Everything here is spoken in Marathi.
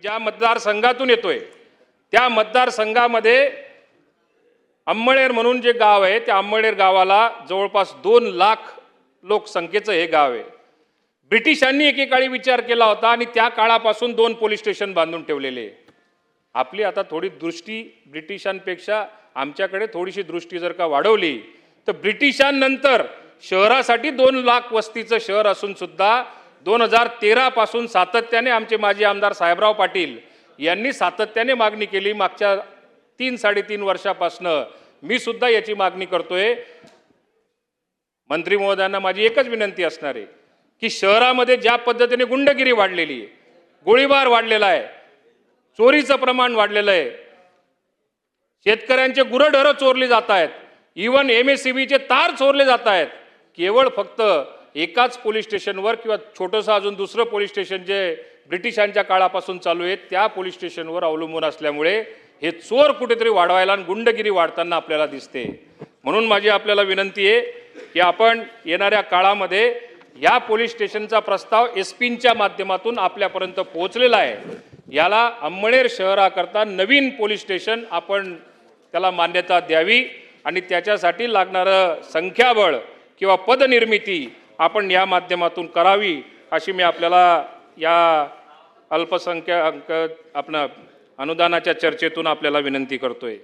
ज्या मतदारसंघातून येतोय त्या मतदारसंघामध्ये अंमळनेर म्हणून जे गाव आहे त्या अंमळनेर गावाला जवळपास 2 लाख लोकसंख्येचं हे गाव आहे। ब्रिटिशांनी एकेकाळी विचार केला होता आणि त्या काळापासून 2 पोलीस स्टेशन बांधून ठेवलेले। आपली आता थोडी दृष्टी ब्रिटिशांपेक्षा आमच्याकडे थोडीशी दृष्टी जर का वाढवली तर ब्रिटिशांनंतर शहरासाठी 2 लाख वस्तीचं शहर असून सुद्धा 2013 पासून सातत्याने आमचे माजी आमदार साहेबराव पाटील यांनी सातत्याने मागणी केली। मागच्या 3-3.5 वर्षापासून मी सुद्धा याची मागणी करतोय। मंत्री महोदयांना माझी एकच विनंती असणार आहे की शहरामध्ये ज्या पद्धतीने गुंडगिरी वाढलेली आहे, गोळीबार वाढलेला आहे, चोरीचं प्रमाण वाढलेलं आहे, शेतकऱ्यांचे गुरंढोरं चोरली जात आहेत, इवन MSCBचे तार चोरले जात आहेत, केवळ फक्त एकाच पोलीस स्टेशनवर किंवा छोटंसं अजून दुसरं पोलीस स्टेशन जे ब्रिटिशांच्या काळापासून चालू आहे त्या पोलीस स्टेशनवर अवलंबून असल्यामुळे हे चोर कुठेतरी वाढवायला आणि गुंडगिरी वाढताना आपल्याला दिसते। म्हणून माझी आपल्याला विनंती आहे की आपण येणाऱ्या काळामध्ये या पोलीस स्टेशनचा प्रस्ताव SPंच्या माध्यमातून आपल्यापर्यंत पोहोचलेला आहे। याला अंमळनेर शहराकरता नवीन पोलीस स्टेशन आपण त्याला मान्यता द्यावी आणि त्याच्यासाठी लागणारं संख्याबळ किंवा पदनिर्मिती आपण या माध्यमातून करावी अशी मी आपल्याला या अल्पसंख्याक अनुदानाच्या चर्चेतून आपल्याला विनंती करतोय।